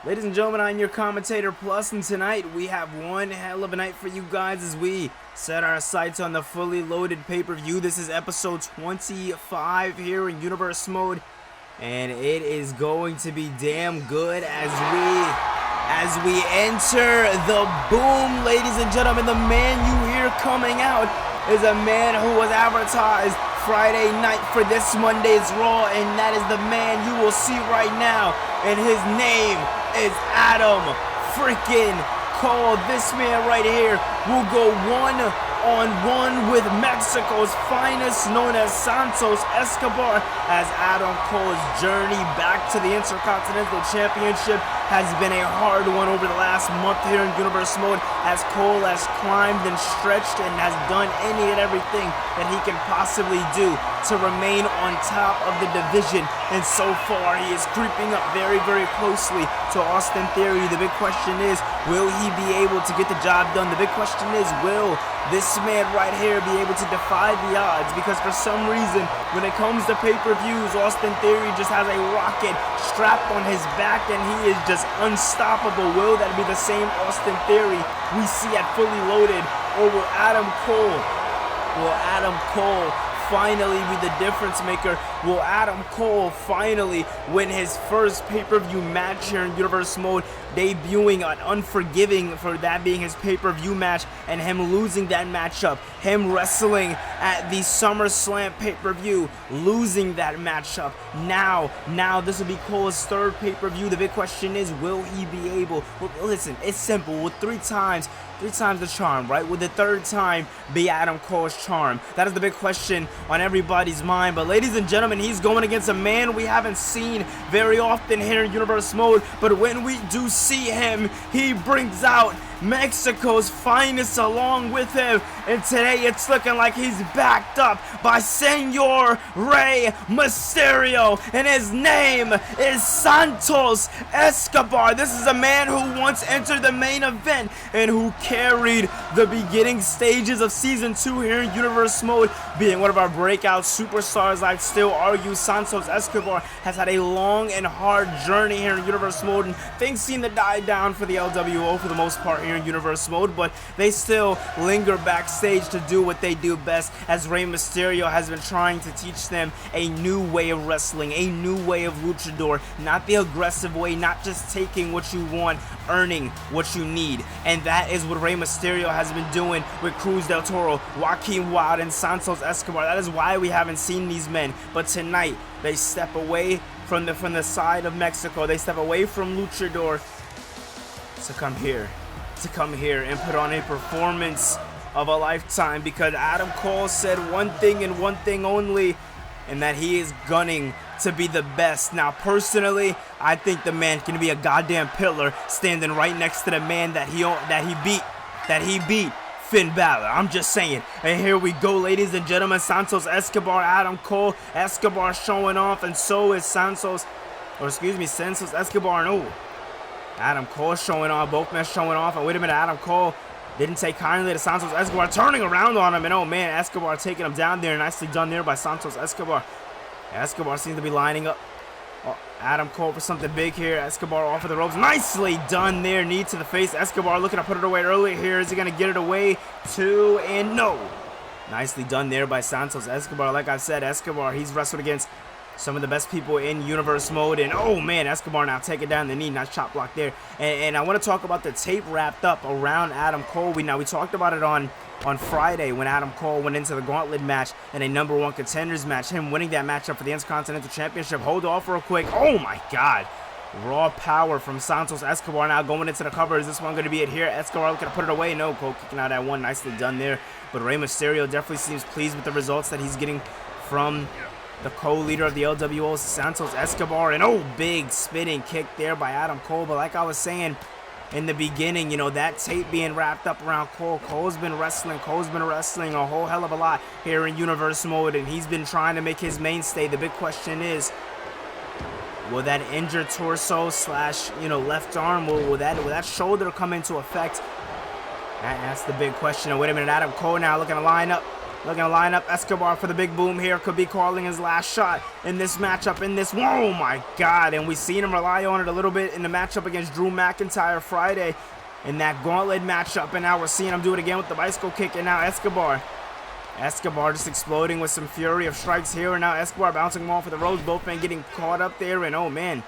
Ladies and gentlemen, I'm your commentator Plus, and tonight we have one hell of a night for you guys as we set our sights on the fully loaded pay-per-view. This is episode 25 here in Universe Mode, and it is going to be damn good as we enter the boom, ladies and gentlemen. The man you hear coming out is a man who was advertised Friday night for this Monday's Raw, and that is the man you will see right now, and his name is Adam freaking Cole. This man right here will go one-on-one with Mexico's finest, known as Santos Escobar, as Adam Cole's journey back to the Intercontinental Championship has been a hard one over the last month here in Universe Mode, as Cole has climbed and stretched and has done any and everything that he can possibly do to remain on top of the division, and so far he is creeping up very, very closely to Austin Theory. The big question is, will he be able to get the job done? The big question is, will this man right here be able to defy the odds? Because for some reason, when it comes to pay-per-views, Austin Theory just has a rocket strapped on his back and he is just unstoppable. Will that be the same Austin Theory we see at Fully Loaded, or will Adam Cole finally be the difference maker? Will Adam Cole finally win his first pay-per-view match here in Universe Mode, debuting on Unforgiving for that being his pay-per-view match, and him losing that matchup, him wrestling at the SummerSlam pay-per-view, losing that matchup. Now this will be Cole's third pay-per-view. The big question is, will he be able, well, listen, it's simple, with three times the charm, right? Will the third time be Adam Cole's charm? That is the big question on everybody's mind. But ladies and gentlemen, he's going against a man we haven't seen very often here in Universe Mode, but when we do see him, he brings out Mexico's finest along with him, and today it's looking like he's backed up by Senor Rey Mysterio, and his name is Santos Escobar. This is a man who once entered the main event and who carried the beginning stages of Season 2 here in Universe Mode, being one of our breakout superstars. I'd still argue Santos Escobar has had a long and hard journey here in Universe Mode, and things seem to die down for the LWO for the most part here in Universe Mode, but they still linger backstage to do what they do best, as Rey Mysterio has been trying to teach them a new way of wrestling, a new way of luchador, not the aggressive way, not just taking what you want, earning what you need. And that is what Rey Mysterio has been doing with Cruz del Toro, Joaquin Wilde, and Santos Escobar. That is why we haven't seen these men, but tonight they step away from the side of Mexico, they step away from luchador to come here and put on a performance of a lifetime, because Adam Cole said one thing and one thing only, and that he is gunning to be the best. Now personally, I think the man can be a goddamn pillar, standing right next to the man that he beat Finn Balor. I'm just saying. And here we go, ladies and gentlemen. Santos Escobar, Adam Cole. Escobar showing off, and so is Santos Escobar. And Adam Cole showing off, both men showing off, and wait a minute, Adam Cole didn't take kindly to Santos Escobar turning around on him, and oh man, Escobar taking him down there. Nicely done there by Santos Escobar. Escobar seems to be lining up Adam Cole for something big here. Escobar off of the ropes, nicely done there, knee to the face. Escobar looking to put it away early here. Is he going to get it away? Two, and no. Nicely done there by Santos Escobar. Like I said, Escobar, he's wrestled against some of the best people in Universe Mode, and oh man, Escobar now taking down the knee. Nice chop block there. And I want to talk about the tape wrapped up around Adam Cole. We talked about it on Friday when Adam Cole went into the gauntlet match in a #1 contenders match, him winning that matchup for the Intercontinental Championship. Hold off real quick. Oh my god, raw power from Santos Escobar. Now going into the cover. Is this one going to be it here? Escobar looking to put it away. No, Cole kicking out that one. Nicely done there. But Rey Mysterio definitely seems pleased with the results that he's getting from the co-leader of the LWO, Santos Escobar. And big spinning kick there by Adam Cole. But like I was saying in the beginning, that tape being wrapped up around Cole. Cole's been wrestling a whole hell of a lot here in Universe Mode, and he's been trying to make his mainstay. The big question is, will that injured torso slash left arm, will that shoulder come into effect? That's the big question. And wait a minute, Adam Cole now looking to line up Looking to line up Escobar for the big boom here. Could be calling his last shot in this matchup. Oh my God. And we've seen him rely on it a little bit in the matchup against Drew McIntyre Friday in that gauntlet matchup. And now we're seeing him do it again with the bicycle kick. And now Escobar just exploding with some fury of strikes here. And now Escobar bouncing them off for the ropes. Both men getting caught up there. And oh man.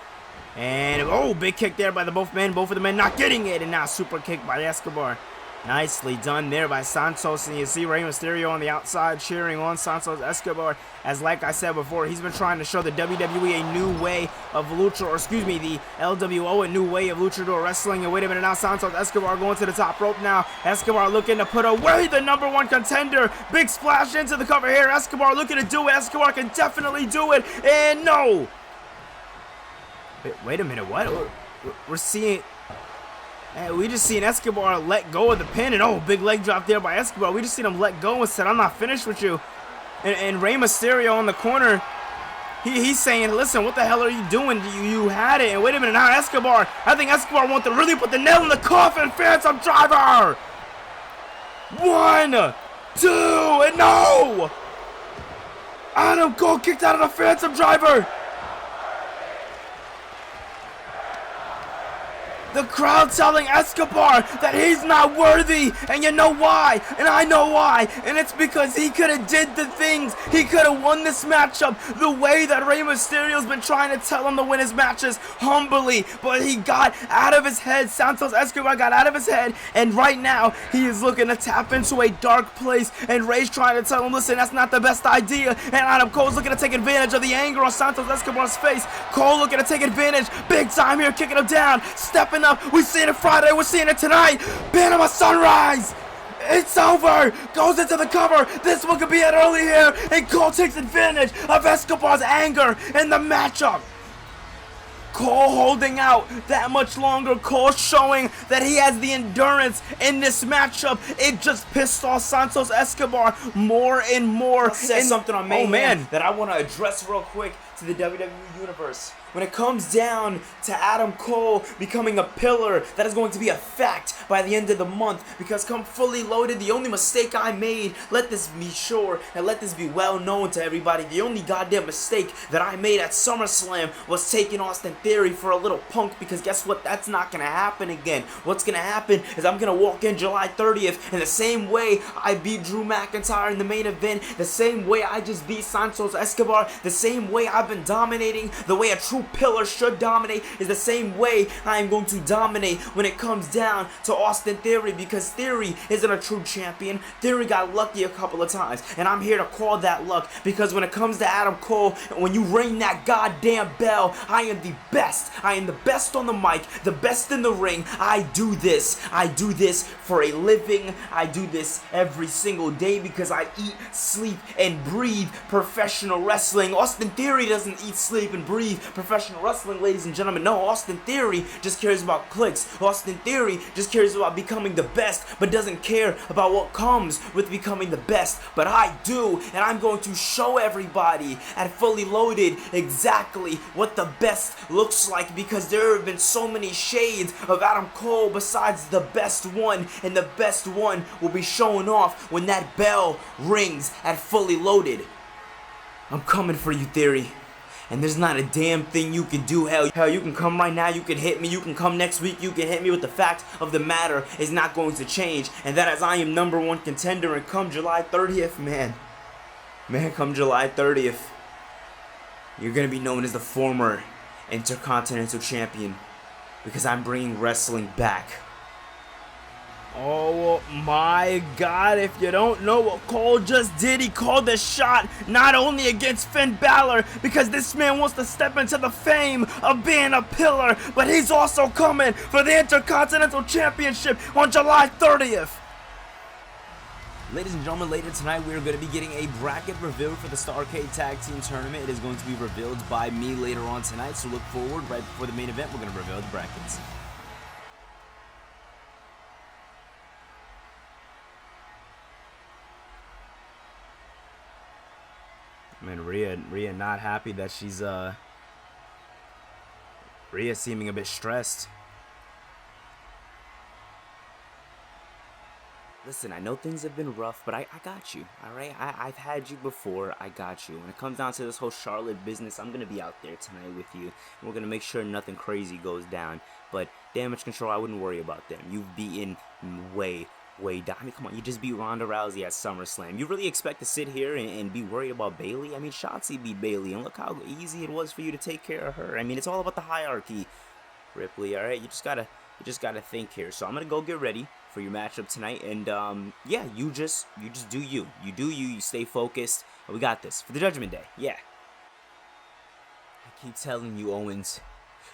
And oh, big kick there by both men. Both of the men not getting it. And now super kick by Escobar. Nicely done there by Santos, and you see Rey Mysterio on the outside cheering on Santos Escobar, as like I said before, he's been trying to show the WWE a new way of lucha, or excuse me, the LWO a new way of luchador wrestling. And wait a minute, now Santos Escobar going to the top rope now. Escobar looking to put away the #1 contender. Big splash into the cover here. Escobar looking to do it. Escobar can definitely do it, and no. Wait a minute, what? We're seeing... Hey, we just seen Escobar let go of the pin, and oh, big leg drop there by Escobar. We just seen him let go and said, I'm not finished with you. And Rey Mysterio on the corner, he's saying, listen, what the hell are you doing? You had it. And wait a minute, now Escobar, I think Escobar wants to really put the nail in the coffin. Phantom Driver. 1, 2, and no. Adam Cole kicked out of the Phantom Driver. The crowd telling Escobar that he's not worthy, and you know why, and I know why, and it's because he could have did the things, he could have won this matchup the way that Rey Mysterio's been trying to tell him to win his matches, humbly, but he got out of his head. Santos Escobar got out of his head, and right now, he is looking to tap into a dark place, and Rey's trying to tell him, listen, that's not the best idea, and Adam Cole's looking to take advantage of the anger on Santos Escobar's face. Cole looking to take advantage, big time here, kicking him down, stepping up. We're seeing it Friday, we're seeing it tonight. Panama Sunrise, it's over. Goes into the cover. This one could be it early here, and Cole takes advantage of Escobar's anger in the matchup. Cole holding out that much longer. Cole showing that he has the endurance in this matchup. It just pissed off Santos Escobar more and more. Says something on Mayhem that I want to address real quick to the WWE Universe. When it comes down to Adam Cole becoming a pillar, that is going to be a fact by the end of the month, because come Fully Loaded, the only mistake I made, let this be sure and let this be well known to everybody, the only goddamn mistake that I made at SummerSlam was taking Austin Theory for a little punk, because guess what, that's not going to happen again. What's going to happen is I'm going to walk in July 30th, and the same way I beat Drew McIntyre in the main event, the same way I just beat Santos Escobar, the same way I've been dominating, the way a true pillar should dominate, is the same way I am going to dominate when it comes down to Austin Theory, because Theory isn't a true champion. Theory got lucky a couple of times, and I'm here to call that luck, because when it comes to Adam Cole, when you ring that goddamn bell, I am the best. I am the best on the mic, the best in the ring. I do this for a living. I do this every single day because I eat, sleep, and breathe professional wrestling. Austin Theory doesn't eat, sleep, and breathe professional wrestling, ladies and gentlemen. No, Austin Theory just cares about clicks. Austin Theory just cares about becoming the best, but doesn't care about what comes with becoming the best. But I do, and I'm going to show everybody at Fully Loaded exactly what the best looks like, because there have been so many shades of Adam Cole besides the best one, and the best one will be showing off when that bell rings at Fully Loaded. I'm coming for you, Theory. And there's not a damn thing you can do. Hell, you can come right now, you can hit me, you can come next week, you can hit me, but the fact of the matter is not going to change. And that is, I am #1 contender, and come July 30th, man, come July 30th, you're going to be known as the former Intercontinental Champion, because I'm bringing wrestling back. Oh my God, if you don't know what Cole just did, he called the shot not only against Finn Balor, because this man wants to step into the fame of being a pillar, but he's also coming for the Intercontinental Championship on July 30th. Ladies and gentlemen, later tonight we are going to be getting a bracket revealed for the Starrcade Tag Team Tournament. It is going to be revealed by me later on tonight, so look forward. Right before the main event, we're going to reveal the brackets. Man, Rhea not happy that she's Rhea seeming a bit stressed. Listen, I know things have been rough, but I got you, alright? I've had you before, I got you. When it comes down to this whole Charlotte business, I'm going to be out there tonight with you. And we're going to make sure nothing crazy goes down. But Damage Control, I wouldn't worry about them. You've beaten way down. I mean, come on, you just beat Ronda Rousey at SummerSlam. You really expect to sit here and be worried about Bayley? I mean, Shotzi beat Bayley, and look how easy it was for you to take care of her. I mean, it's all about the hierarchy, Ripley, alright? You just gotta think here. So I'm gonna go get ready for your matchup tonight, and yeah, you just do you. You do you. You stay focused. And we got this for the Judgment Day. Yeah. I keep telling you, Owens,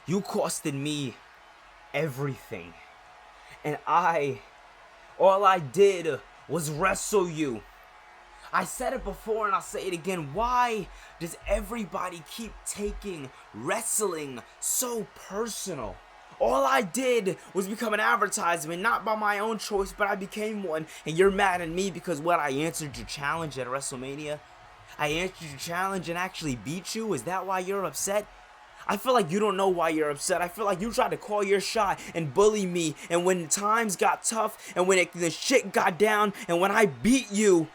you costed me everything, and all I did was wrestle you. I said it before and I'll say it again. Why does everybody keep taking wrestling so personal? All I did was become an advertisement, not by my own choice, but I became one. And you're mad at me because what? I answered your challenge at WrestleMania? I answered your challenge and actually beat you? Is that why you're upset? I feel like you don't know why you're upset. I feel like you tried to call your shot and bully me. And when times got tough and when the shit got down and when I beat you,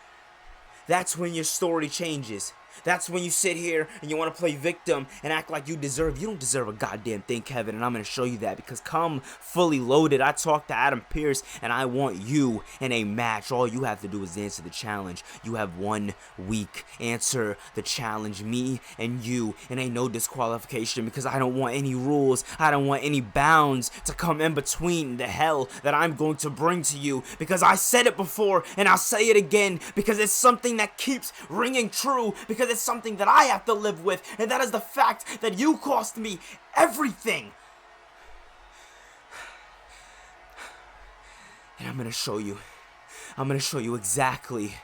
that's when your story changes. That's when you sit here and you want to play victim and act like you don't deserve a goddamn thing, Kevin, and I'm going to show you that because come fully loaded, I talked to Adam Pearce and I want you in a match. All you have to do is answer the challenge. You have 1 week. Answer the challenge, me and you, and ain't no disqualification because I don't want any rules. I don't want any bounds to come in between the hell that I'm going to bring to you because I said it before and I'll say it again because it's something that keeps ringing true because it's something that I have to live with, and that is the fact that you cost me everything. And I'm gonna show you exactly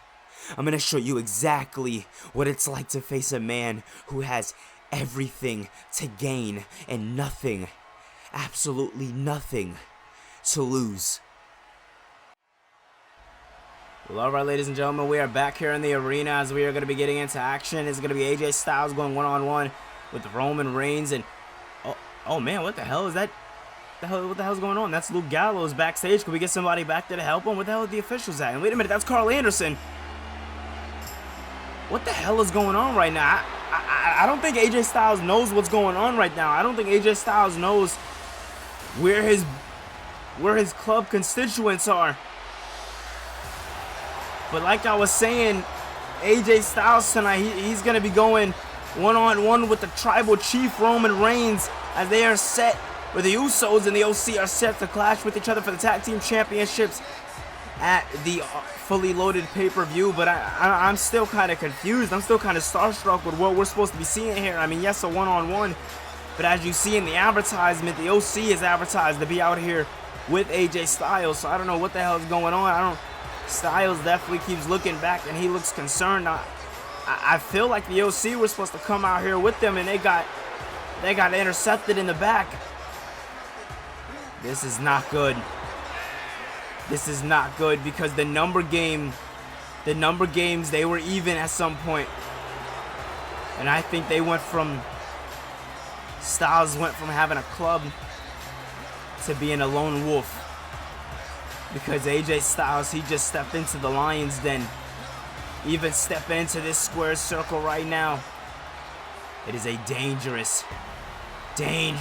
what it's like to face a man who has everything to gain and nothing, absolutely nothing to lose. Well, alright, ladies and gentlemen, we are back here in the arena as we are going to be getting into action. It's going to be AJ Styles going one-on-one with Roman Reigns, and oh man, what the hell is that? What the hell's going on? That's Luke Gallows backstage. Can we get somebody back there to help him? What the hell are the officials at? And wait a minute, that's Carl Anderson. What the hell is going on right now? I don't think AJ Styles knows what's going on right now. I don't think AJ Styles knows where his club constituents are. But like I was saying, AJ Styles tonight, he's going to be going one-on-one with the Tribal Chief Roman Reigns as they are set, where the Usos and the OC are set to clash with each other for the Tag Team Championships at the fully loaded pay-per-view. But I'm still kind of confused. I'm still kind of starstruck with what we're supposed to be seeing here. I mean, yes, a one-on-one, but as you see in the advertisement, the OC is advertised to be out here with AJ Styles. So I don't know what the hell is going on. Styles definitely keeps looking back and he looks concerned. I feel like the OC were supposed to come out here with them and they got intercepted in the back. This is not good. This is not good because the number games, they were even at some point. And I think Styles went from having a club to being a lone wolf. Because AJ Styles, he just stepped into the Lions Den. Even stepping into this square circle right now. It is a dangerous thing.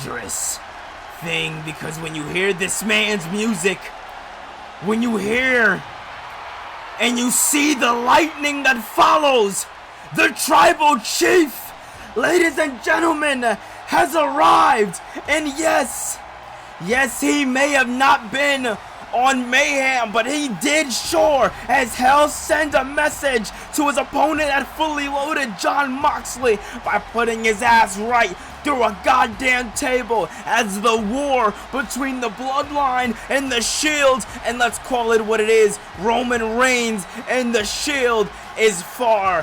Because when you hear this man's music, when you hear and you see the lightning that follows, the Tribal Chief, ladies and gentlemen, has arrived. And yes, he may have not been on Mayhem, but he did sure as hell send a message to his opponent at Fully Loaded, Jon Moxley, by putting his ass right through a goddamn table as the war between the Bloodline and the Shield, and let's call it what it is, Roman Reigns and the Shield is far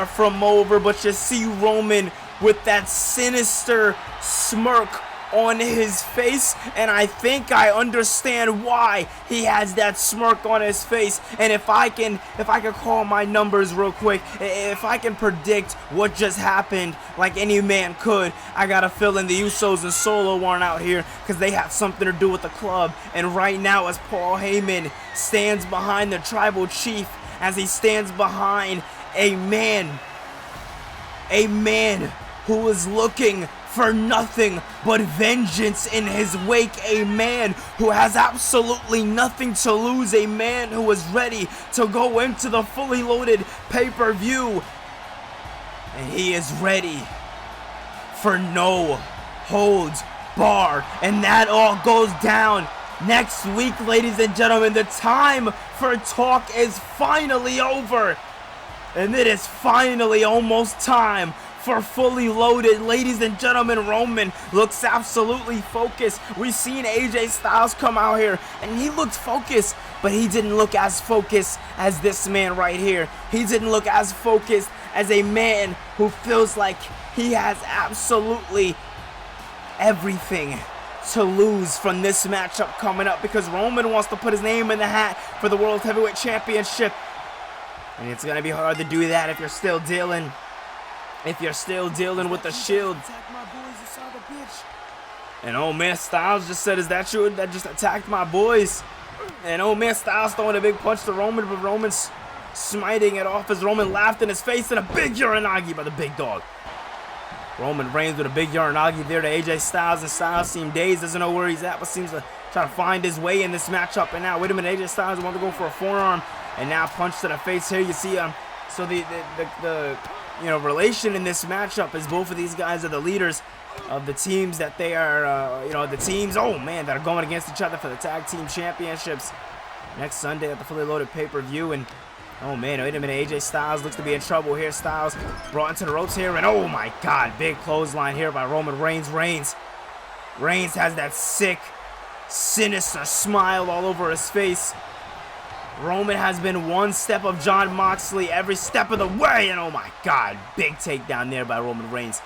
from over. But you see Roman with that sinister smirk on his face, and I think I understand why he has that smirk on his face. And if I can call my numbers real quick, if I can predict what just happened like any man could, I gotta fill in the Usos and Solo aren't out here because they have something to do with the club. And right now, as Paul Heyman stands behind the tribal chief, as he stands behind a man who is looking for nothing but vengeance in his wake, a man who has absolutely nothing to lose, a man who is ready to go into the fully loaded pay-per-view, and he is ready for no holds barred. And that all goes down next week, ladies and gentlemen. The time for talk is finally over, and it is finally almost time for fully loaded. Ladies and gentlemen, Roman looks absolutely focused. We've seen AJ Styles come out here and he looked focused, but he didn't look as focused as this man right here. He didn't look as focused as a man who feels like he has absolutely everything to lose from this matchup coming up, because Roman wants to put his name in the hat for the World Heavyweight Championship, and it's gonna be hard to do that if you're still dealing with the Shield. And oh man, Styles just said, "Is that you that just attacked my boys?" And oh man, Styles throwing a big punch to Roman, but Roman's smiting it off as Roman laughed in his face, and a big Uranagi by the big dog. Roman Reigns with a big Uranagi there to AJ Styles, and Styles seems dazed, doesn't know where he's at, but seems to try to find his way in this matchup. And now, wait a minute, AJ Styles wants to go for a forearm, and now punch to the face here. You see, so the relation in this matchup is both of these guys are the leaders of the teams that they are, the teams, oh man, that are going against each other for the tag team championships next Sunday at the fully loaded pay-per-view. And oh man, wait a minute, AJ Styles looks to be in trouble here. Styles brought into the ropes here, and oh my god, big clothesline here by Roman Reigns. Reigns has that sick, sinister smile all over his face. Roman has been one step of Jon Moxley every step of the way, and oh my god, big takedown there by Roman Reigns.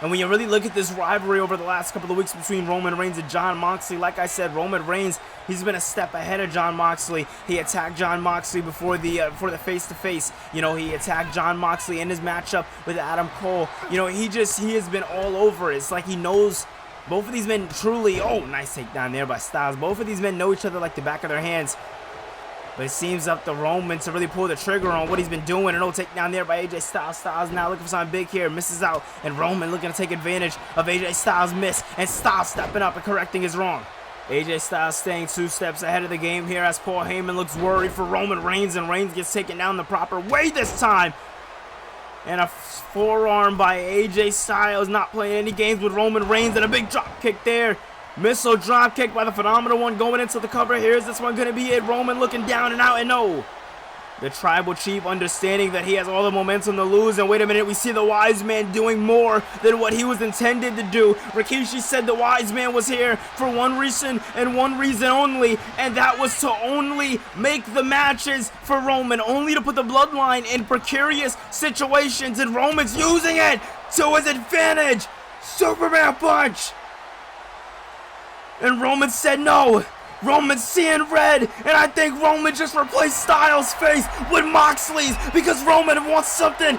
And when you really look at this rivalry over the last couple of weeks between Roman Reigns and Jon Moxley, like I said, Roman Reigns, he's been a step ahead of Jon Moxley. He attacked Jon Moxley before the face-to-face. He attacked Jon Moxley in his matchup with Adam Cole. He has been all over it. It's like he knows both of these men truly. Oh, nice takedown there by Styles. Both of these men know each other like the back of their hands. But it seems up to Roman to really pull the trigger on what he's been doing. And takedown there by AJ Styles. Styles now looking for something big here. Misses out. And Roman looking to take advantage of AJ Styles' miss. And Styles stepping up and correcting his wrong. AJ Styles staying 2 steps ahead of the game here as Paul Heyman looks worried for Roman Reigns. And Reigns gets taken down the proper way this time. And a forearm by AJ Styles. Not playing any games with Roman Reigns. And a big drop kick there. Missile drop kick by the Phenomenal One going into the cover. Here's this one going to be it. Roman looking down and out, and no. The Tribal Chief understanding that he has all the momentum to lose. And wait a minute, we see the Wise Man doing more than what he was intended to do. Rikishi said the Wise Man was here for one reason and one reason only, and that was to only make the matches for Roman, only to put the Bloodline in precarious situations, and Roman's using it to his advantage. Superman punch. And Roman said no. Roman's seeing red, and I think Roman just replaced Styles' face with Moxley's because Roman wants something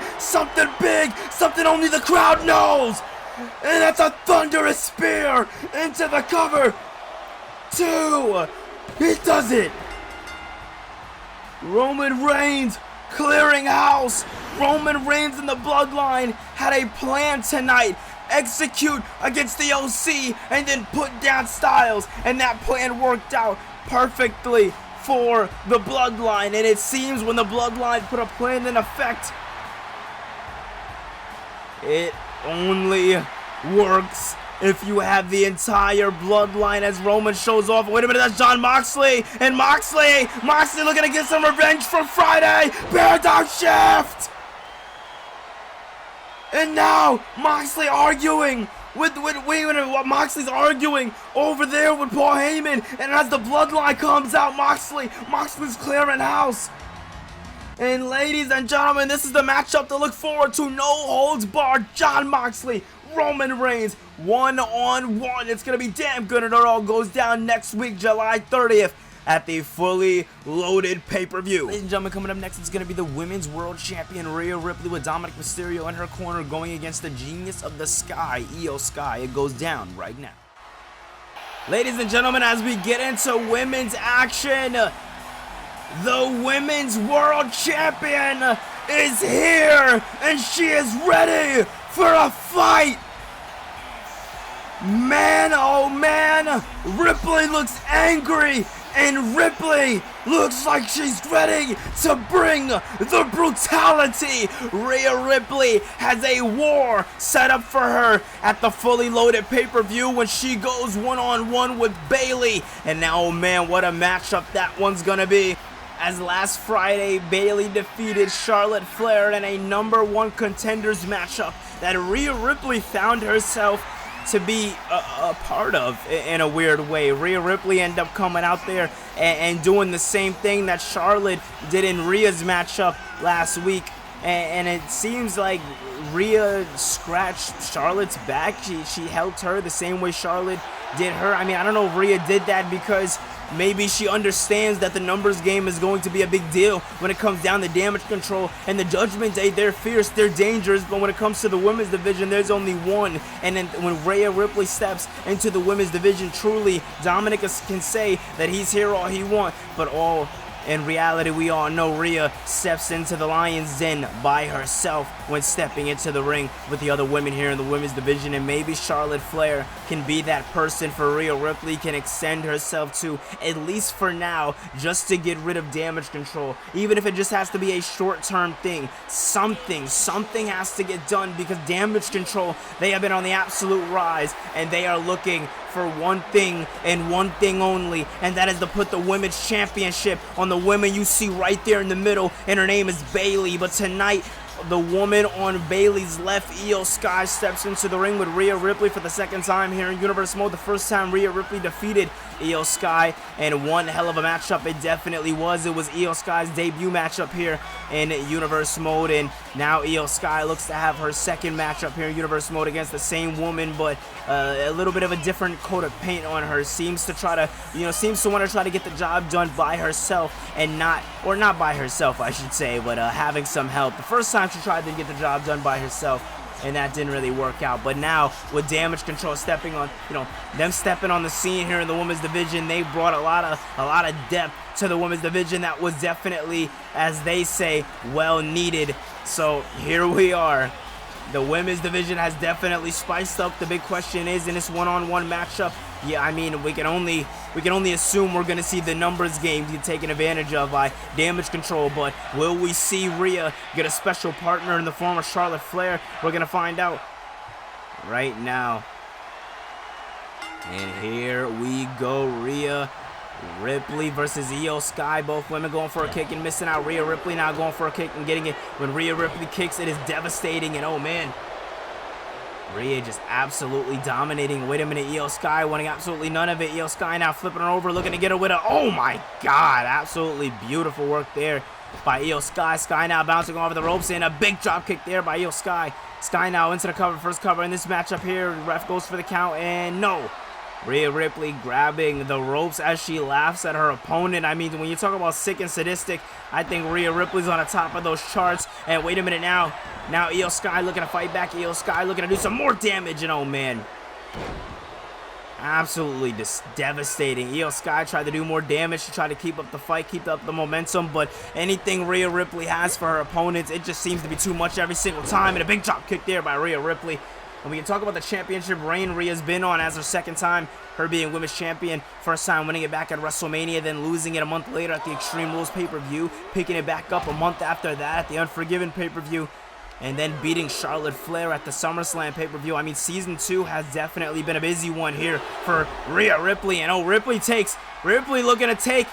big, something only the crowd knows. And that's a thunderous spear into the cover. 2. He does it. Roman Reigns clearing house. Roman Reigns and the Bloodline had a plan tonight. Execute against the OC and then put down Styles, and that plan worked out perfectly for the Bloodline. And it seems when the Bloodline put a plan in effect, it only works if you have the entire Bloodline, as Roman shows off. Wait a minute, that's Jon Moxley, and Moxley looking to get some revenge from Friday. Paradigm shift. And now, Moxley arguing wait a minute, Moxley's arguing over there with Paul Heyman, and as the Bloodline comes out, Moxley's clearing house. And ladies and gentlemen, this is the matchup to look forward to. No holds barred, Jon Moxley, Roman Reigns. 1-on-1. It's going to be damn good, and it all goes down next week, July 30th. At the fully loaded pay-per-view. Ladies and gentlemen, coming up next is going to be the Women's World Champion Rhea Ripley with Dominic Mysterio in her corner going against the Genius of the Sky, Io Sky. It goes down right now. Ladies and gentlemen, as we get into women's action, the Women's World Champion is here, and she is ready for a fight. Man, oh man, Ripley looks angry. And Ripley looks like she's ready to bring the brutality. Rhea Ripley has a war set up for her at the fully loaded pay-per-view when she goes one-on-one with Bayley. And now, oh man, what a matchup that one's gonna be. As last Friday, Bayley defeated Charlotte Flair in a #1 contenders matchup that Rhea Ripley found herself to be a part of in a weird way. Rhea Ripley ended up coming out there and doing the same thing that Charlotte did in Rhea's matchup last week. And it seems like Rhea scratched Charlotte's back. She helped her the same way Charlotte did her. I mean, I don't know if Rhea did that because maybe she understands that the numbers game is going to be a big deal when it comes down to damage control. And the Judgment Day, they're fierce, they're dangerous, but when it comes to the women's division, there's only one. And then when Rhea Ripley steps into the women's division, truly, Dominic can say that he's here all he wants, but all in reality, we all know Rhea steps into the Lion's Den by herself when stepping into the ring with the other women here in the women's division. And maybe Charlotte Flair can be that person for Rhea Ripley, can extend herself to, at least for now, just to get rid of damage control. Even if it just has to be a short-term thing. Something has to get done because damage control, they have been on the absolute rise, and they are looking for one thing and one thing only, and that is to put the women's championship on the woman you see right there in the middle, and her name is Bayley. But tonight, the woman on Bayley's left, Io Sky, steps into the ring with Rhea Ripley for the second time here in Universe Mode. The first time Rhea Ripley defeated Io Sky, and one hell of a matchup it definitely was. It was Io Sky's debut matchup here in Universe Mode, and now Io Sky looks to have her second matchup here in Universe Mode against the same woman, but a little bit of a different coat of paint on her. Seems to want to try to get the job done by herself, and not by herself, I should say, but having some help. The first time she tried to get the job done by herself, and that didn't really work out. But now, with damage control stepping on, them stepping on the scene here in the women's division, they brought a lot of depth to the women's division that was definitely, as they say, well needed. So here we are. The women's division has definitely spiced up. The big question is, in this one-on-one matchup, yeah, I mean, we can only assume we're going to see the numbers game get taken advantage of by damage control, but will we see Rhea get a special partner in the form of Charlotte Flair? We're going to find out right now. And here we go, Rhea Ripley versus Io Sky. Both women going for a kick and missing out. Rhea Ripley now going for a kick and getting it. When Rhea Ripley kicks, it is devastating, and oh man, Rhea just absolutely dominating. Wait a minute, Io Sky wanting absolutely none of it. Io Sky now flipping her over, looking to get her with a, oh my god, absolutely beautiful work there by Io Sky. Sky now bouncing over the ropes, and a big drop kick there by Io Sky. Sky now into the cover, first cover in this matchup here. Ref goes for the count, and no. Rhea Ripley grabbing the ropes as she laughs at her opponent. I mean, when you talk about sick and sadistic, I think Rhea Ripley's on the top of those charts. And wait a minute now. Now Io Sky looking to fight back. Io Sky looking to do some more damage. And oh man, absolutely just devastating. Io Sky tried to do more damage to try to keep up the fight, keep up the momentum. But anything Rhea Ripley has for her opponents, it just seems to be too much every single time. And a big drop kick there by Rhea Ripley. And we can talk about the championship reign Rhea's been on as her second time, her being women's champion. First time winning it back at WrestleMania, then losing it a month later at the Extreme Rules pay-per-view, picking it back up a month after that at the Unforgiven pay-per-view, and then beating Charlotte Flair at the SummerSlam pay-per-view. I mean, Season 2 has definitely been a busy one here for Rhea Ripley. And oh, Ripley looking to take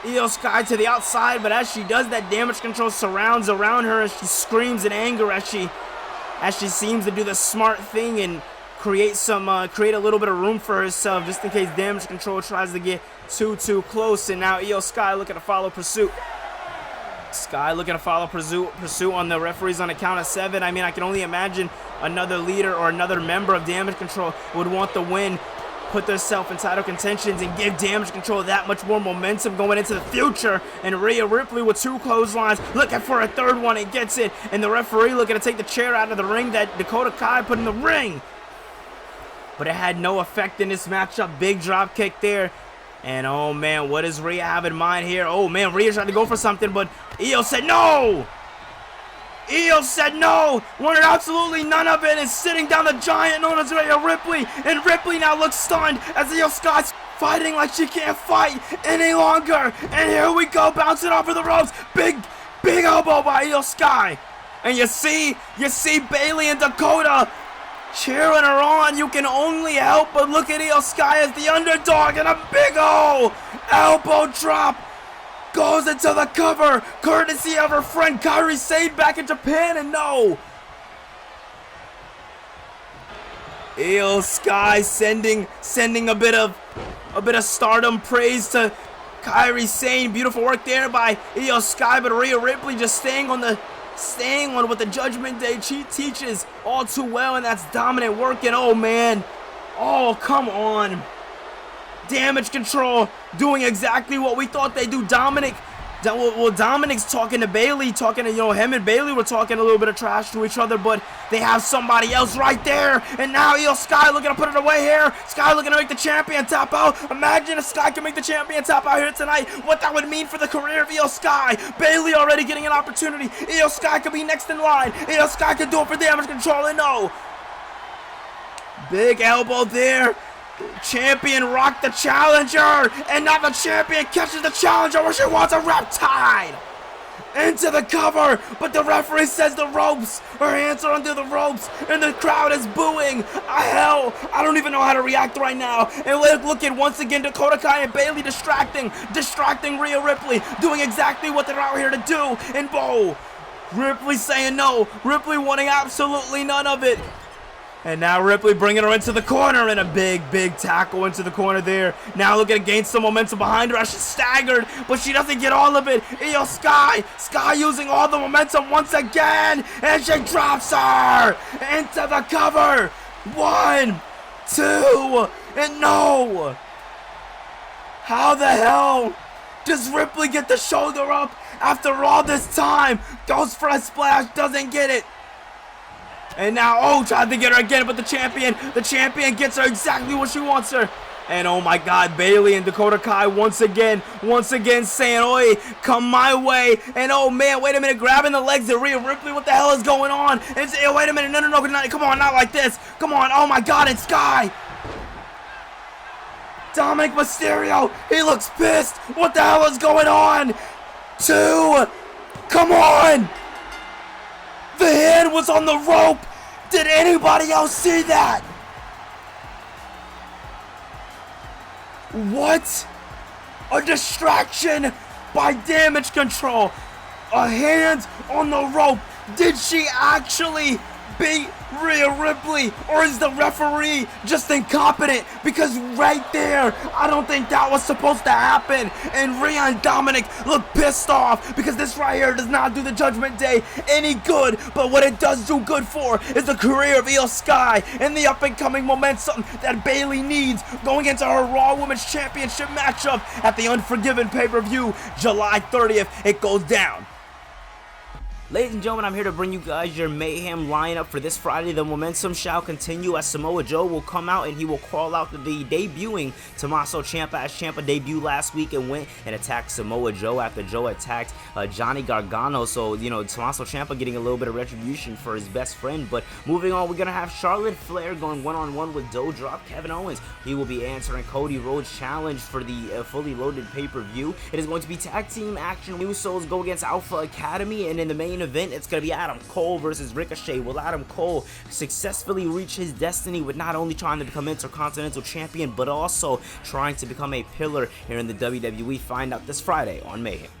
Io Sky to the outside, but as she does that, damage control surrounds around her as she screams in anger as she seems to do the smart thing and create a little bit of room for herself just in case damage control tries to get too close. And now Io Sky looking to follow pursuit. Sky looking to follow pursuit on the referees on a count of 7. I mean, I can only imagine another leader or another member of Damage Control would want the win, put themselves in title contentions, and give Damage Control that much more momentum going into the future. And Rhea Ripley with 2 clotheslines, looking for a 3rd one, and gets it. And the referee looking to take the chair out of the ring that Dakota Kai put in the ring. But it had no effect in this matchup. Big drop kick there. And oh man, what does Rhea have in mind here? Oh man, Rhea tried to go for something, but Io said no! Io said no! Wanted absolutely none of it, and sitting down the giant known as Rhea Ripley. And Ripley now looks stunned as Io Sky's fighting like she can't fight any longer. And here we go, bouncing off of the ropes. Big elbow by Io Sky. And you see Bayley and Dakota cheering her on. You can only help but look at Io Sky as the underdog, and a big ol' elbow drop goes into the cover, courtesy of her friend Kairi Sane back in Japan. And no, Io Sky sending a bit of stardom praise to Kairi Sane. Beautiful work there by Io Sky, but Rhea Ripley just staying on what the Judgment Day teaches all too well, and that's dominant work. And oh man, oh come on, Damage Control doing exactly what we thought they'd do. Dominic's talking to Bayley, him and Bayley were talking a little bit of trash to each other, but they have somebody else right there. And now Io Sky looking to put it away here. Sky looking to make the champion tap out. Imagine if Sky can make the champion tap out here tonight, what that would mean for the career of Io Sky. Bayley already getting an opportunity. Io Sky could be next in line. Io Sky could do it for Damage Control, and no. Big elbow there. Champion rocked the challenger, and now the champion catches the challenger where she wants a riptide into the cover, but the referee says the ropes. Her hands are under the ropes, and the crowd is booing. Hell, I don't even know how to react right now. And look at once again Dakota Kai and Bayley distracting Rhea Ripley, doing exactly what they're out here to do. And Ripley saying no. Ripley wanting absolutely none of it. And now Ripley bringing her into the corner, and a big tackle into the corner there. Now looking to gain some momentum behind her as she's staggered, but she doesn't get all of it. Io Sky using all the momentum once again, and she drops her into the cover. 1, 2, and no. How the hell does Ripley get the shoulder up after all this time? Goes for a splash, doesn't get it. And now, tried to get her again, but the champion gets her exactly what she wants her. And oh my God, Bayley and Dakota Kai once again saying, oi, come my way. And oh man, wait a minute, grabbing the legs of Rhea Ripley, what the hell is going on? And say, wait a minute, no, come on, not like this. Come on, oh my God, it's Sky. Dominic Mysterio, he looks pissed. What the hell is going on? 2, come on. The hand was on the rope. Did anybody else see that? What? A distraction by Damage Control. A hand on the rope. Did she actually beat Rhea Ripley, or is the referee just incompetent? Because right there, I don't think that was supposed to happen. And Rhea and Dominic look pissed off because this right here does not do the Judgment Day any good. But what it does do good for is the career of Io Sky and the up-and-coming momentum that Bayley needs going into her Raw Women's Championship matchup at the Unforgiven pay-per-view July 30th. It goes down. Ladies and gentlemen, I'm here to bring you guys your Mayhem lineup for this Friday. The momentum shall continue as Samoa Joe will come out and he will call out the debuting Tommaso Ciampa, as Ciampa debuted last week and went and attacked Samoa Joe after Joe attacked Johnny Gargano. So, Tommaso Ciampa getting a little bit of retribution for his best friend. But moving on, we're going to have Charlotte Flair going one-on-one with Doudrop. Kevin Owens, he will be answering Cody Rhodes' challenge for the fully loaded pay-per-view. It is going to be tag team action. Usos go against Alpha Academy, and in the main event, it's going to be Adam Cole versus Ricochet. Will Adam Cole successfully reach his destiny with not only trying to become Intercontinental Champion, but also trying to become a pillar here in the WWE? Find out this Friday on Mayhem.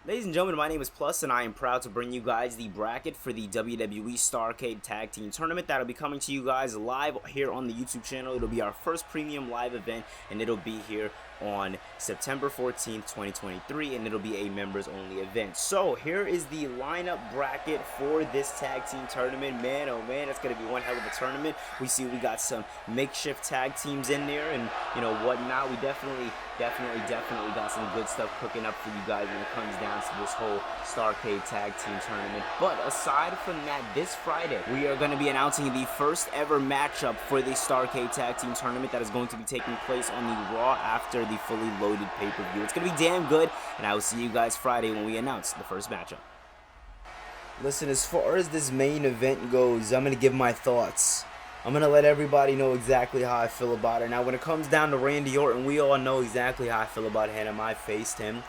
Ladies and gentlemen, my name is Plus, and I am proud to bring you guys the bracket for the WWE Starrcade Tag Team Tournament that'll be coming to you guys live here on the YouTube channel. It'll be our first premium live event, and it'll be here on September 14th, 2023, and it'll be a members-only event. So here is the lineup bracket for this tag team tournament. Man, oh man, it's gonna be one hell of a tournament. We got some makeshift tag teams in there, and you know whatnot. We definitely got some good stuff cooking up for you guys when it comes down to this whole Starrcade Tag Team Tournament. But aside from that, this Friday we are going to be announcing the first ever matchup for the Starrcade Tag Team Tournament that is going to be taking place on the Raw after the fully loaded pay-per-view. It's going to be damn good, and I will see you guys Friday when we announce the first matchup. Listen, as far as this main event goes, I'm going to give my thoughts. I'm going to let everybody know exactly how I feel about it. Now, when it comes down to Randy Orton, we all know exactly how I feel about him. I faced him.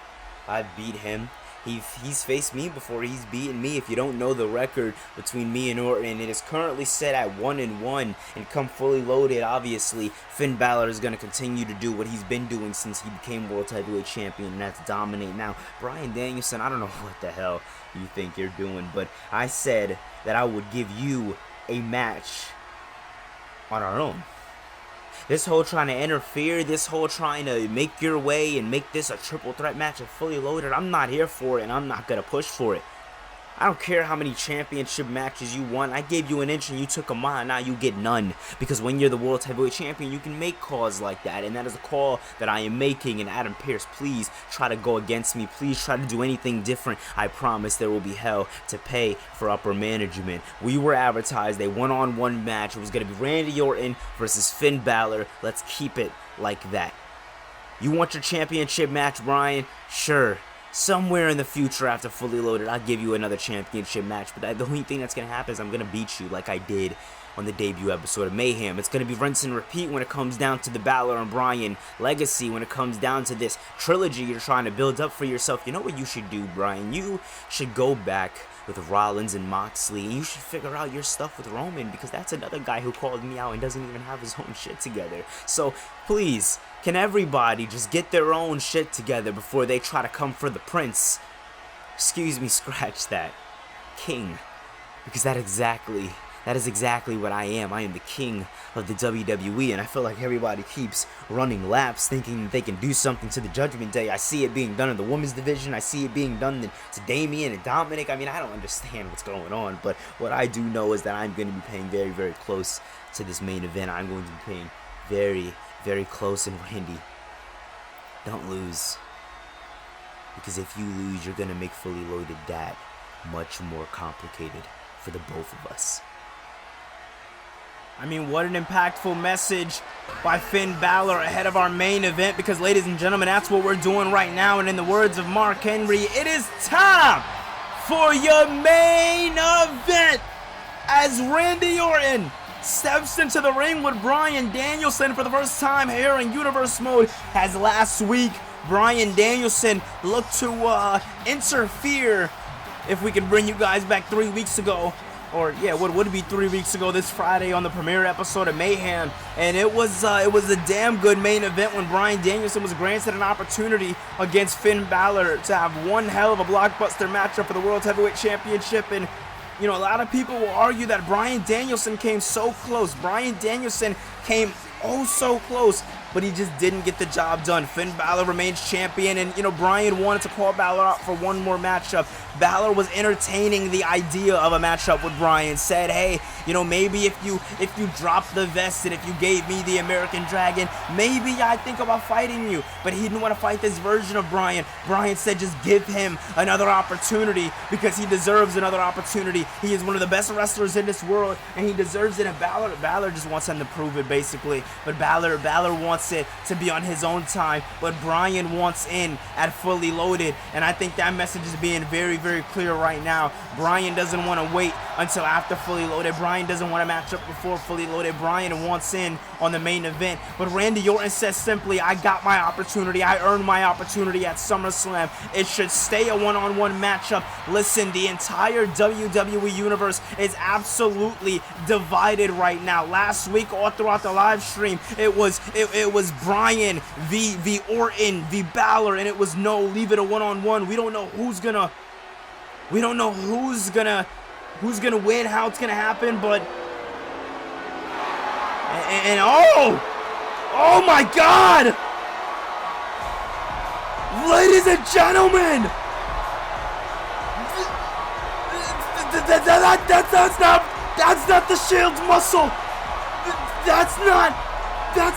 I beat him. He's faced me before. He's beaten me. If you don't know the record between me and Orton, it is currently set at 1-1. And come fully loaded, obviously, Finn Balor is going to continue to do what he's been doing since he became World Heavyweight Champion, and that's dominate. Now, Bryan Danielson, I don't know what the hell you think you're doing, but I said that I would give you a match on our own. This whole trying to interfere, this whole trying to make your way and make this a triple threat match and fully loaded, I'm not here for it, and I'm not going to push for it. I don't care how many championship matches you won. I gave you an inch and you took a mile. Now you get none. Because when you're the World Heavyweight Champion, you can make calls like that. And that is a call that I am making. And Adam Pearce, please try to go against me. Please try to do anything different. I promise there will be hell to pay for upper management. We were advertised a one-on-one match. It was going to be Randy Orton versus Finn Balor. Let's keep it like that. You want your championship match, Bryan? Sure. Somewhere in the future after fully loaded, I'll give you another championship match. But the only thing that's going to happen is I'm going to beat you like I did on the debut episode of Mayhem. It's going to be rinse and repeat when it comes down to the Balor and Bryan legacy, when it comes down to this trilogy you're trying to build up for yourself. You know what you should do, Bryan? You should go back with Rollins and Moxley, and you should figure out your stuff with Roman, because that's another guy who called me out and doesn't even have his own shit together. So please, can everybody just get their own shit together before they try to come for the prince? Excuse me, scratch that. King. Because that is exactly what I am. I am the king of the WWE, and I feel like everybody keeps running laps thinking they can do something to the Judgment Day. I see it being done in the women's division. I see it being done to Damian and Dominic. I mean, I don't understand what's going on, but what I do know is that I'm going to be paying very, very close to this main event. I'm going to be paying very, very close, and Randy, don't lose. Because if you lose, you're going to make fully loaded that much more complicated for the both of us. I mean, what an impactful message by Finn Balor ahead of our main event, because, ladies and gentlemen, that's what we're doing right now. And in the words of Mark Henry, it is time for your main event as Randy Orton steps into the ring with Bryan Danielson for the first time here in Universe Mode, as last week Bryan Danielson looked to interfere, if we could bring you guys back 3 weeks ago. Or, yeah, what would it be 3 weeks ago this Friday on the premiere episode of Mayhem. And it was a damn good main event when Bryan Danielson was granted an opportunity against Finn Balor to have one hell of a blockbuster matchup for the World Heavyweight Championship. And, you know, a lot of people will argue that Bryan Danielson came so close. Bryan Danielson came oh so close, but he just didn't get the job done. Finn Balor remains champion, and, you know, Bryan wanted to call Balor out for one more matchup. Balor was entertaining the idea of a matchup with Bryan, said, hey, you know, maybe if you drop the vest and if you gave me the American Dragon, maybe I'd think about fighting you. But he didn't want to fight this version of Bryan. Bryan said just give him another opportunity, because he deserves another opportunity. He is one of the best wrestlers in this world, and he deserves it. And Balor just wants him to prove it, basically. But Balor wants it to be on his own time, but Bryan wants in at fully loaded, and I think that message is being very, very clear right now. Bryan doesn't want to wait until after fully loaded. Bryan doesn't want to match up before fully loaded. Bryan wants in on the main event, but Randy Orton says simply, I got my opportunity. I earned my opportunity at SummerSlam. It should stay a one-on-one matchup. Listen, the entire WWE Universe is absolutely divided right now. Last week, all throughout the live stream, it was it was Bryan v Orton v Balor, and it was no, leave it a one-on-one. We don't know who's gonna win, how it's gonna happen, but and oh my God, ladies and gentlemen, that's not the Shield's muscle. That's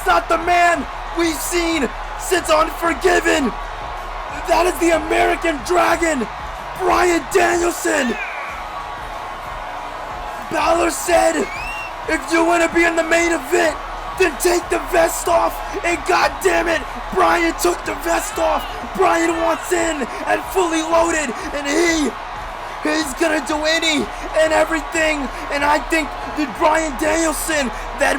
not the man we've seen since Unforgiven. That is the American Dragon, Bryan Danielson. Balor said, if you want to be in the main event, then take the vest off. And goddamn it, Bryan took the vest off. Bryan wants in and fully loaded, and he's gonna do any and everything. And I think the Bryan Danielson that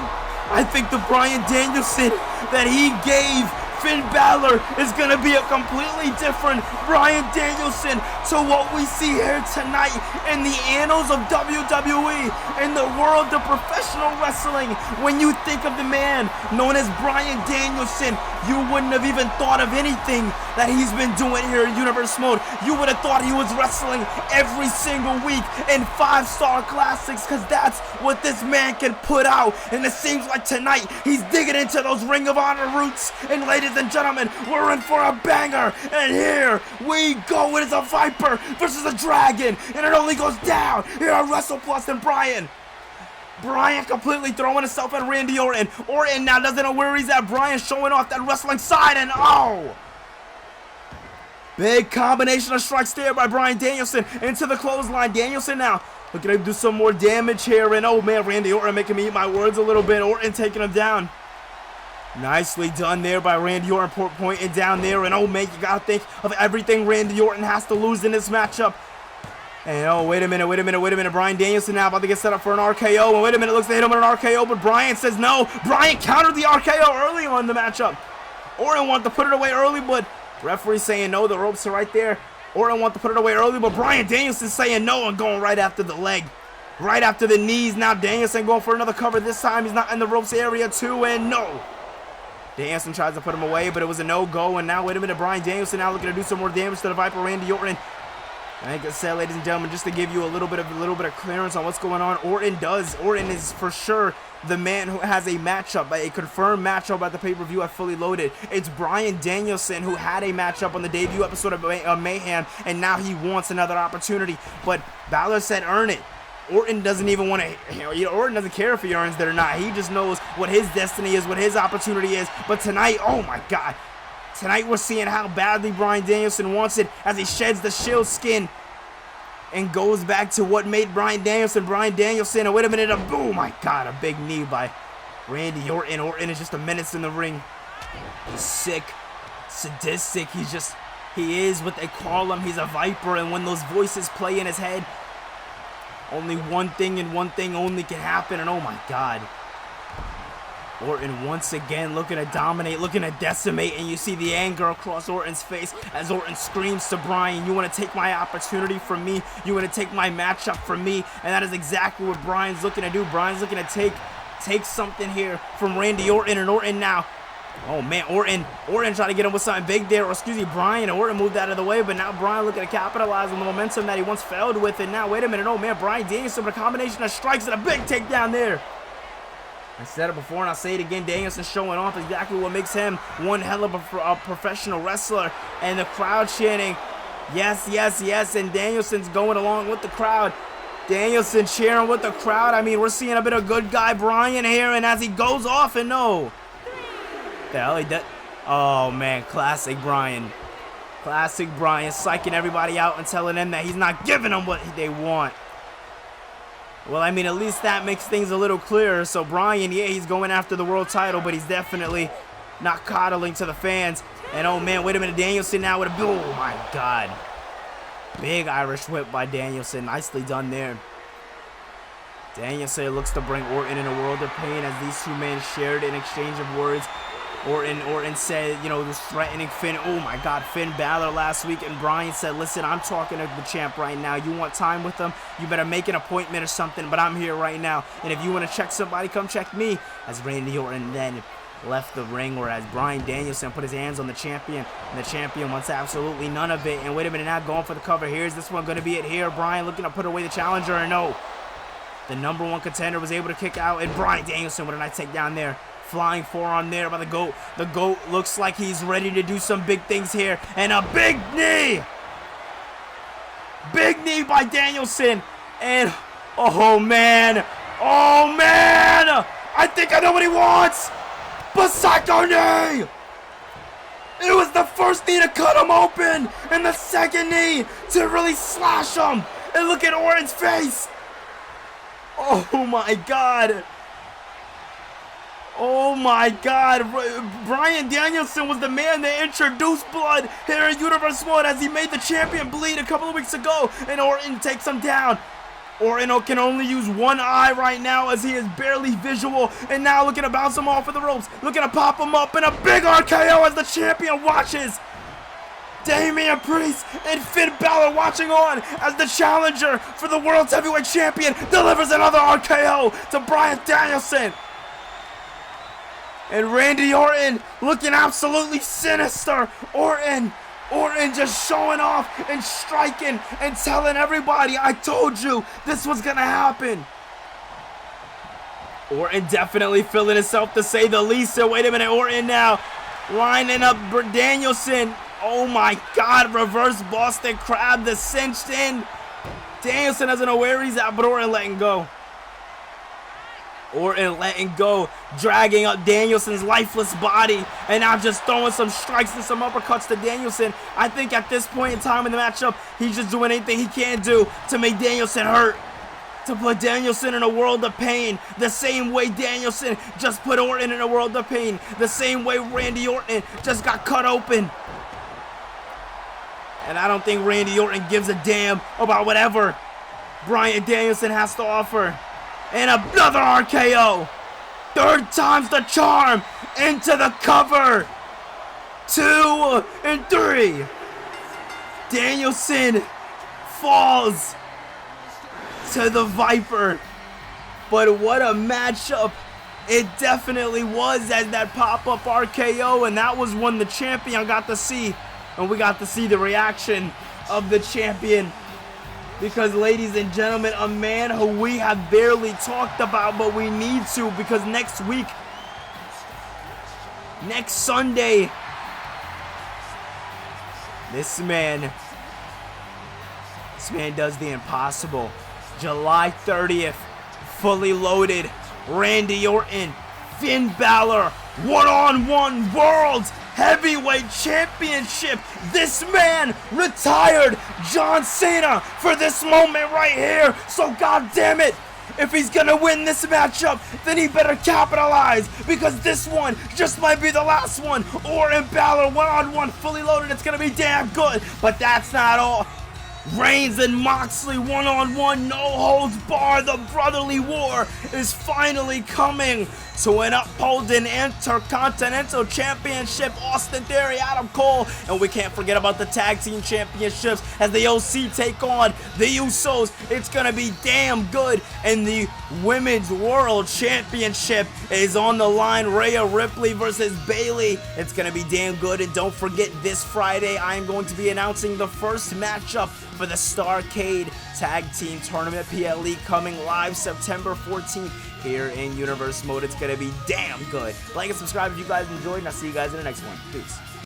he gave Finn Balor is going to be a completely different Bryan Danielson to what we see here tonight in the annals of WWE, in the world of professional wrestling. When you think of the man known as Bryan Danielson, you wouldn't have even thought of anything that he's been doing here in Universe Mode. You would have thought he was wrestling every single week in 5-star classics, because that's what this man can put out. And it seems like tonight he's digging into those Ring of Honor roots. And ladies and gentlemen, we're in for a banger. And here we go. It is a Viper versus a Dragon, and it only goes down here on WrestlePlus. And Bryan completely throwing himself at Randy Orton. Orton now doesn't know where he's at. Bryan showing off that wrestling side, and big combination of strikes there by Bryan Danielson into the clothesline. Danielson now looking to do some more damage here, and oh man, Randy Orton making me eat my words a little bit. Orton taking him down. Nicely done there by Randy Orton, pointing down there, and oh man, you gotta think of everything Randy Orton has to lose in this matchup. And oh, wait a minute. Bryan Danielson now about to get set up for an RKO. And wait a minute, looks to hit him with an RKO, but Bryan says no. Bryan countered the RKO early on in the matchup. Orton wanted to put it away early, but referee saying no. The ropes are right there. Orton wanted to put it away early, but Bryan Danielson saying no and going right after the leg. Right after the knees. Now Danielson going for another cover. This time he's not in the ropes area too, and no. Danielson tries to put him away, but it was a no-go. And now, wait a minute, Bryan Danielson now looking to do some more damage to the Viper, Randy Orton. Like I said, ladies and gentlemen, just to give you a little bit of clearance on what's going on, Orton is for sure the man who has a matchup, a confirmed matchup at the pay-per-view at Fully Loaded. It's Bryan Danielson who had a matchup on the debut episode of Mayhem, and now he wants another opportunity. But Balor said earn it. Orton doesn't even want to, Orton doesn't care if he earns it or not. He just knows what his destiny is, what his opportunity is. But tonight, oh my God. Tonight we're seeing how badly Bryan Danielson wants it as he sheds the Shield skin and goes back to what made Bryan Danielson. And wait a minute, oh my God, a big knee by Randy Orton. Orton is just a menace in the ring. He's sick, sadistic. He is what they call him. He's a Viper, and when those voices play in his head, only one thing and one thing only can happen, and oh my God. Orton once again looking to dominate, looking to decimate, and you see the anger across Orton's face as Orton screams to Bryan, you want to take my opportunity from me? You want to take my matchup from me? And that is exactly what Bryan's looking to do. Bryan's looking to take something here from Randy Orton, and Orton now, oh man, Orton trying to get him with something big there, or excuse me, Bryan. Orton moved out of the way, but now Bryan looking to capitalize on the momentum that he once failed with, and now, wait a minute, oh man, Bryan Danielson with a combination of strikes and a big takedown there. I said it before and I'll say it again, Danielson showing off exactly what makes him one hell of a professional wrestler, and the crowd chanting, yes, yes, yes, and Danielson's going along with the crowd. Danielson cheering with the crowd. I mean, we're seeing a bit of good guy Bryan here, and as he goes off, and no. The hell he did. Oh man, classic Bryan. Classic Bryan, psyching everybody out and telling them that he's not giving them what they want. Well, I mean, at least that makes things a little clearer. So Bryan, yeah, he's going after the world title, but he's definitely not coddling to the fans. And oh man, wait a minute, Danielson now with a, oh my God. Big Irish whip by Danielson, nicely done there. Danielson looks to bring Orton in a world of pain as these two men shared an exchange of words. Orton said, you know, was threatening Finn. Oh my God, Finn Balor last week, and Bryan said, listen, I'm talking to the champ right now. You want time with him? You better make an appointment or something, but I'm here right now. And if you want to check somebody, come check me. As Randy Orton then left the ring, whereas Bryan Danielson put his hands on the champion, and the champion wants absolutely none of it. And wait a minute, now going for the cover here. Is this one going to be it here? Bryan looking to put away the challenger, or no? The #1 contender was able to kick out, and Bryan Danielson with a nice takedown there. Flying forearm there by the GOAT. The GOAT looks like he's ready to do some big things here, and a big knee! Big knee by Danielson, and oh man! Oh man! I think I know what he wants! But psycho knee! It was the first knee to cut him open, and the second knee to really slash him. And look at Orton's face. Oh my God. Oh my God. Bryan Danielson was the man that introduced blood here in Universe Mode as he made the champion bleed a couple of weeks ago, and Orton takes him down. Orton can only use one eye right now as he is barely visual, and now looking to bounce him off of the ropes, looking to pop him up, and a big RKO as the champion watches. Damian Priest and Finn Balor watching on as the challenger for the World Heavyweight Champion delivers another RKO to Bryan Danielson. And Randy Orton looking absolutely sinister. Orton just showing off and striking and telling everybody, I told you this was gonna happen. Orton definitely feeling himself to say the least. So wait a minute, Orton now lining up Danielson. Oh my God, reverse Boston Crab, the cinched in. Danielson doesn't know where he's at, but Orton letting go. Orton letting go, dragging up Danielson's lifeless body, and now just throwing some strikes and some uppercuts to Danielson. I think at this point in time in the matchup, he's just doing anything he can do to make Danielson hurt, to put Danielson in a world of pain, the same way Danielson just put Orton in a world of pain, the same way Randy Orton just got cut open. And I don't think Randy Orton gives a damn about whatever Bryan Danielson has to offer. And another RKO. Third time's the charm. Into the cover. 2 and 3. Danielson falls to the Viper. But what a matchup it definitely was, as that pop-up RKO. And that was when the champion got to see. And we got to see the reaction of the champion. Because, ladies and gentlemen, a man who we have barely talked about, but we need to, because next week, next Sunday, this man does the impossible. July 30th, fully loaded, Randy Orton, Finn Balor, one-on-one World Heavyweight Championship. This man retired John Cena for this moment right here. So god damn it, if he's gonna win this matchup, then he better capitalize, because this one just might be the last one. Orton Balor one-on-one fully loaded. It's gonna be damn good. But that's not all. Reigns and Moxley one-on-one, no holds barred. The brotherly war is finally coming to an upholding Intercontinental Championship. Austin Theory, Adam Cole, and we can't forget about the Tag Team Championships as the OC take on the Usos. It's gonna be damn good, and the Women's World Championship is on the line. Rhea Ripley versus Bayley. It's gonna be damn good, and don't forget, this Friday I am going to be announcing the first matchup for the Starrcade Tag Team Tournament PLE, coming live September 14th here in Universe Mode. It's going to be damn good. Like and subscribe if you guys enjoyed, and I'll see you guys in the next one. Peace.